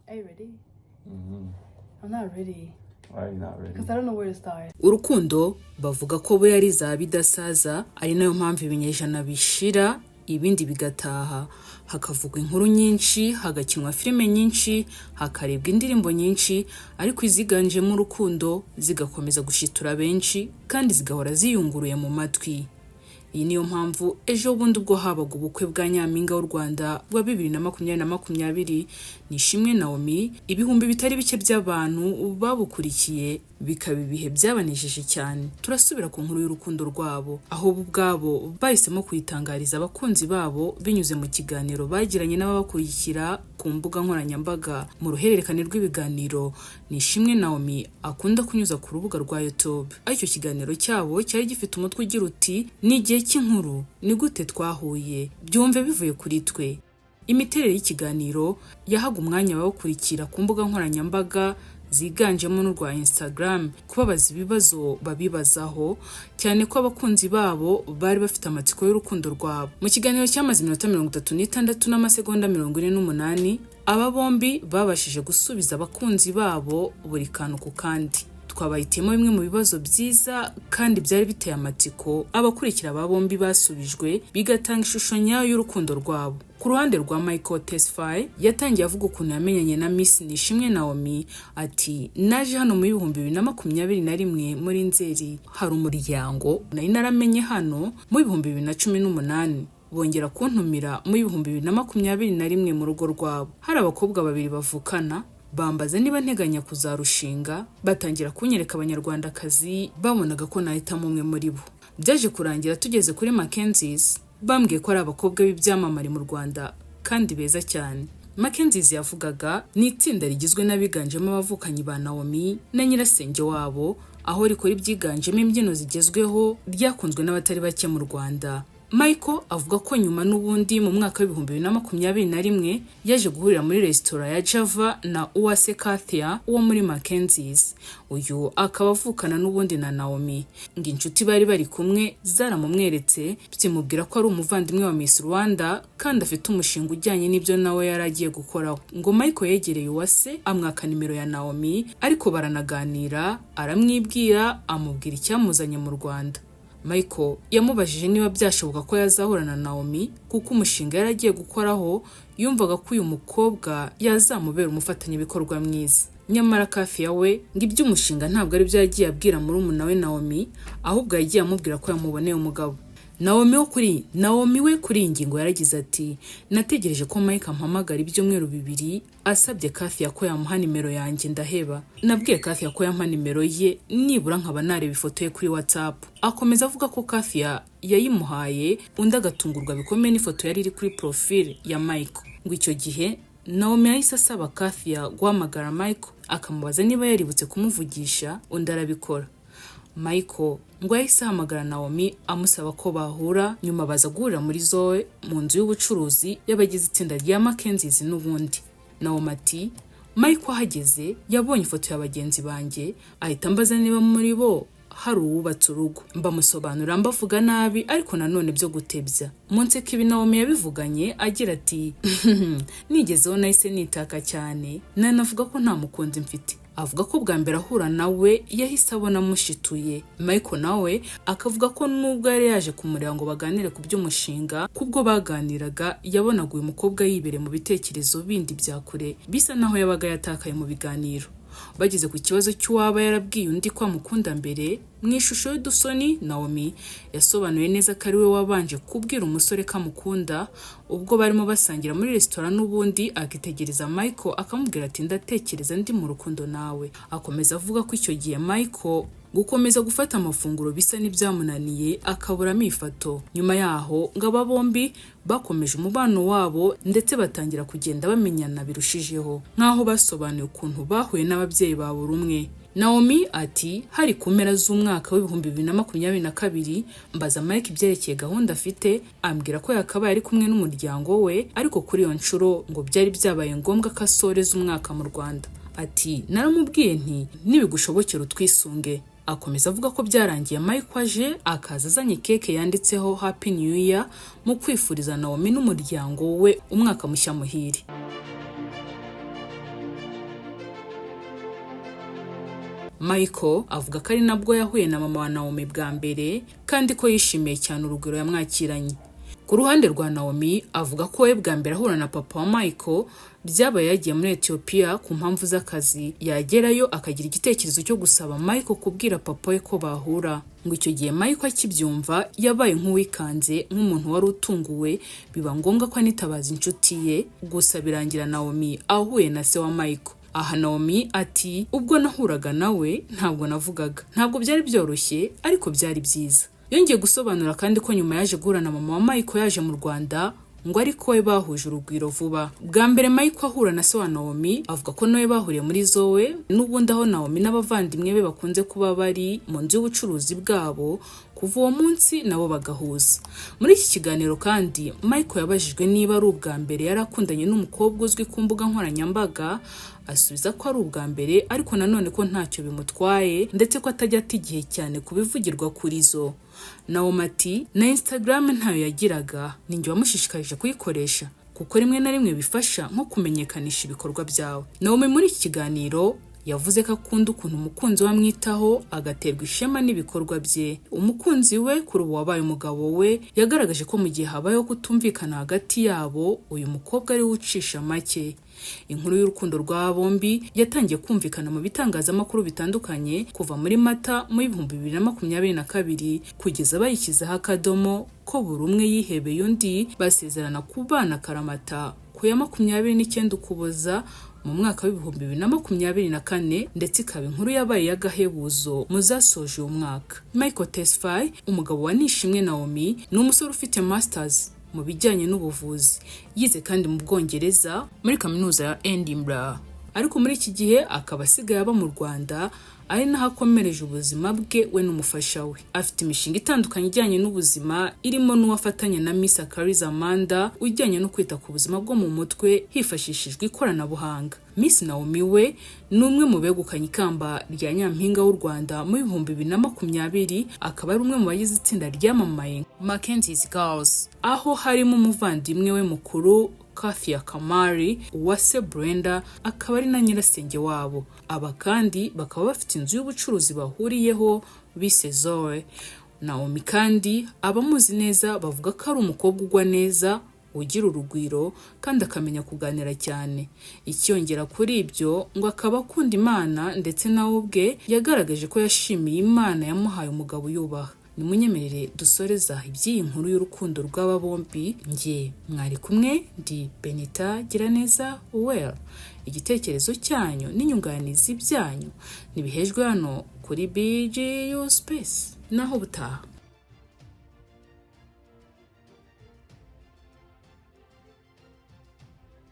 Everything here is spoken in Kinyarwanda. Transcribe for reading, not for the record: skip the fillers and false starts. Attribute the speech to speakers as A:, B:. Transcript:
A: Are you ready? I'm not ready.
B: Why are you not ready?
A: Because I don't know where to start.
C: Urukundo bavuga ko bo yari za bidasaza ari nayo mpamvu ibinyejana bishira ibindi bigataha, hakavugwa inkuru nyinshi, hagakinwa filime nyinshi, hakarebwa indirimbo nyinshi, ariko iziganjemo urukundo zigakomeza gushitura benshi kandi zigahora ziyunguruye mu matwi. Iyi niyo mpamvu ejo bundi ubwo habaga ubukwe bwa Nyampinga w'u Rwanda bwa 2020 Nishimwe NAOMI, ibihumbi bitari bike by'abantu babukurikiye bikaba ibihe byabanejeje cyane. Turasubira ku nkuru y'urukundo rwabo, aho ubwabo bahisemo kuyitangariza abakunzi babo binyuze mu kiganiro bagiranye n'ababakurikira ku mbuga nkoranyambaga. Mu ruhererekane rw'ibiganiro Nishimwe NAOMI akunda kunyuza ku rubuga rwa YouTube. Icyo kiganiro cyabo cyari gifite umutwe ugira uti n'igihe cy'inkuru ni gute twahuye, byumve bivuye kuri twe. Imiterere y'ikiganiro yahaga umwanya ababakurikira ku mbuga nkoranyambaga ziganjemo n'urwa Instagram kubabaza ibibazo babibazaho, cyane ko abakunzi babo bari bafite amatsiko y'urukundo rwabo. Mu kiganiro cyamaze 36 n'amasegonda 48, aba bombi babashije gusubiza abakunzi babo buri kantu ku kandi. Twabahitiyemo bimwe mu bibazo byiza kandi byari biteye amatsiko abakurikira aba bombi basubijwe, bigatanga ishusho nyayo y'urukundo rwabo. Ku ruhande rwa Michael Tesfaye yatangiye avuga ukuntu yamenyanye na Miss Nishimwe NAOMI, ati naje hano mu 2021 muri Nzeri, hari umuryango nari naramenye hano mu 2018, bongera kuntumira mu 2021 mu rugo rwabo. Hari abakobwa babiri bavukana, bambaza niba nteganya kuzarushinga, batangira kunyereka abanyarwandakazi babonaga ko nahitamo umwe muri bo. Byaje kurangira tugeze kuri Mackenzie's, bambwiye ko ari abakobwa b'ibyamamare mu Rwanda kandi beza cyane. Mackenzie's yavugaga ni itsinda rigizwe n'abiganjemo abavukanyi ba NAOMI na nyirasenge wabo, aho rikora ibyiganjemo imbyino zigezweho ryakunzwe n'abatari bake mu Rwanda. Michael avuga ko nyuma n'ubundi mu mwaka wa 2021 yaje guhurira muri resitora ya Java na Uwase Kathia uwo muri Mackenzie's. Uyu akaba avukana n'ubundi na NAOMI. Ngo inshuti bari kumwe zaramumweretse byimubwira ko ari umuvandimwe wa Miss Rwanda kandi afite umushinga ujyanye n'ibyo nawe yaragiye gukoraho. Ngo Michael yegereye Uwase amwaka nimero ya NAOMI, ariko baranaganira, aramwibwira, amubwira icyamuzanye mu Rwanda. Michael yamubajije niba byashoboka ko yazahura na NAOMI kuko umushinga yaragiye gukoraho yumvaga ko uyu mukobwa yazamubera umufatanyabikorwa mwiza. Nyamara Kathia we ngo iby'umushinga ntabwo ari byo yagiye abwira murumuna we NAOMI, ahubwo yagiye amubwira ko yamuboneye umugabo. NAOMI we kuri iyi ngingo yaragize ati nategereje ko Mike ampamagara ibyumweru 2 asabye Kathia ko yamuha nimero yanjye, ndaheba. Nabwiye Kathia ko yampa nimero ye nibura nkaba nareba ifoto ye kuri WhatsApp. Akomeza avuga ko Kathia yayimuhaye, undi agatungurwa bikomeye n'ifoto yari iri kuri profile ya Mike. Ngo icyo gihe NAOMI yahise asaba Kathia guhamagara Mike akamubaza niba yaributse kumuvugisha, undi arabikora. Michael ngo yahise ahamagara NAOMI amusaba ko bahura, nyuma baza guhurira muri Zoe mu nzu y'ubucuruzi y'abagize itsinda rya Mackenzie's n'ubundi. NAOMI ati Michael ahageze yabonye ifoto ya bagenzi banjye, ahita ambaza niba muri bo hari uwubatse urugo. Mbamusobanurira mbavuga nabi ariko nanone byo gutebya. Munsi kibi NAOMI yabivuganye agira ati nigezeho nahise nitaka cyane, nanavuga ko nta mukunzi mfite. Avuga ko bwa mbere ahura nawe yahise abona mushituye. Michael nawe akavuga ko nubwo yari yaje kumureba ngo baganire ku by'umushinga, kubwo baganiraga yabonaga uyu mukobwa yibere mu bitekerezo bindi bya kure, bisa naho yabaga yatakaye mu biganiro. Bageze ku kibazo cy'uwaba yarabwiye undi ko amukunda mbere, mu ishusho y'udusoni NAOMI yasobanuye neza ko ari we wabanje kubwira umusore ko amukunda, ubwo barimo basangira muri resitora n'ubundi akitegereza Michael akamubwira ati ndatekereza ndi mu rukundo nawe. Akomeza avuga ko icyo gihe Michael gukomeza gufata amafunguro bisa n'ibyamunaniye akaburamo ifato. Nyuma yaho ngo aba bombi bakomeje umubano wabo ndetse batangira kugenda bamenyana birushijeho, nkaho basobanuye ukuntu bahuye n'ababyeyi ba buri umwe. NAOMI ati hari ku mpera z'umwaka wa 2022 mbaza Mike ibyerekeye gahunda afite, ambwira ko yakabaye ari kumwe n'umuryango we, ariko kuri iyo nshuro ngo byari byabaye ngombwa ko asoreza umwaka mu Rwanda. Ati naramubwiye nti nibigushobokera utwisunge. Akomeza avuga ko byarangiye Mike aje akaza azanye keke yanditseho Happy New Year mu kwifuriza NAOMI n'umuryango we umwaka mushya muhire. Michael avuga ko ari nabwo yahuye na mama wa Naomi bwa mbere kandi ko yishimiye cyane urugwiro yamwakiranye. Ku ruhande rwa Naomi avuga ko we bwa mbere ahura na papa wa Michael byabaye yagiye muri Ethiopia ku mpamvu z'akazi, yagerayo akagira igitekerezo cyo gusaba Michael kubwira papa we ko bahura. Ngo icyo gihe Michael akibyumva yabaye nk'uwikanze nk'umuntu wari utunguwe, biba ngombwa ko anitabaza inshuti ye, gusa birangira Naomi ahuye na se wa Michael. Aha Naomi ati ubwo nahuraga nawe ntabwo navugaga, ntabwo byari byoroshye ariko byari byiza. Yongeye gusobanura kandi ko nyuma yaje guhura na mama wa Michael yaje mu Rwanda, ngo ariko we bahuje urugwiro vuba. Bwa mbere Michael ahura na se wa Naomi avuga ko nawe bahuriye muri Zoe, n'ubundi aho Naomi n'abavandimwe be bakunze kuba bari mu nzu y'ubucuruzi bwabo, kuva uwo munsi nabo bagahuza. Muri iki kiganiro kandi Michael yabajijwe niba ari ubwa mbere yari akundanye n'umukobwa uzwi ku mbuga nkoranyambaga, asubiza ko ari ubwa mbere ariko nanone ko ntacyo bimutwaye ndetse ko atajya ata igihe cyane kubivugirwa kuri zo. Naomi ati na Instagram ntayo yagiraga, ninjye wamushishikarije kuyikoresha kuko rimwe na rimwe bifasha nko kumenyekanisha ibikorwa byawe. Naomi muri iki kiganiro yavuze ko akunda ukuntu umukunzi we amwitaho agaterwa ishema n'ibikorwa bye. Umukunzi we kuri ubu wabaye umugabo we yagaragaje ko mu gihe habayeho kutumvikana hagati yabo, uyu mukobwa ari we ucisha make. Inkuru y'urukundo rwa bombi yatangiye kumvikana mu bitangazamakuru bitandukanye kuva muri Mata mu 2022 kugeza bayishyizeho akadomo ko buri umwe yihebeye undi, basezerana kubana karamata ku ya 29 Ukuboza mu mwaka wa 2024, ndetse ikaba inkuru yabaye y'agahebuzo mu zasoje uyu mwaka. Michael Tesfaye, umugabo wa Nishimwe Naomi, ni umusore ufite masters mu bijyanye n'ubuvuzi, yize kandi mu Bwongereza muri kaminuza ya Edinburgh, ariko muri iki gihe akaba asigaye aba mu Rwanda, ari naho akomereje ubuzima bwe we n'umufasha we. Afite imishinga itandukanye ijyanye n'ubuzima, irimo n'uwafatanya na Miss Akariza Amanda ujyanye no kwita ku buzima bwo mu mutwe hifashishijwe ikoranabuhanga. Miss Naomi we ni umwe mu begukanye ikamba rya Nyampinga w'u Rwanda mu 2020, akaba ari umwe mu bagize itsinda ryamamaye Mackenzie's Girls, aho harimo umuvandimwe we mukuru Kathia Kamari, Uwase Brenda akaba ari na nyirasenge wabo. Aba kandi bakaba bafite inzu y'ubucuruzi bahuriyeho bise Zoe. Naomi kandi abamuzi neza bavuga ko ari umukobwa ugwa neza, ugira urugwiro kandi akamenya kuganira cyane. Icyongera kuri ibyo ngo akaba akunda Imana, ndetse nawe ubwe yagaragaje ko yashimiye Imana yamuhaye umugabo yubaha. Nimunyemerere dusoreza iby'iyi nkuru y'urukundo rw'aba bombi. Njye mwari kumwe ndi Benita Giraneza Well. Igitekerezo cyanyu n'inyunganizi byanyu nibihejwe hano kuri BGU Space. Naho butaha.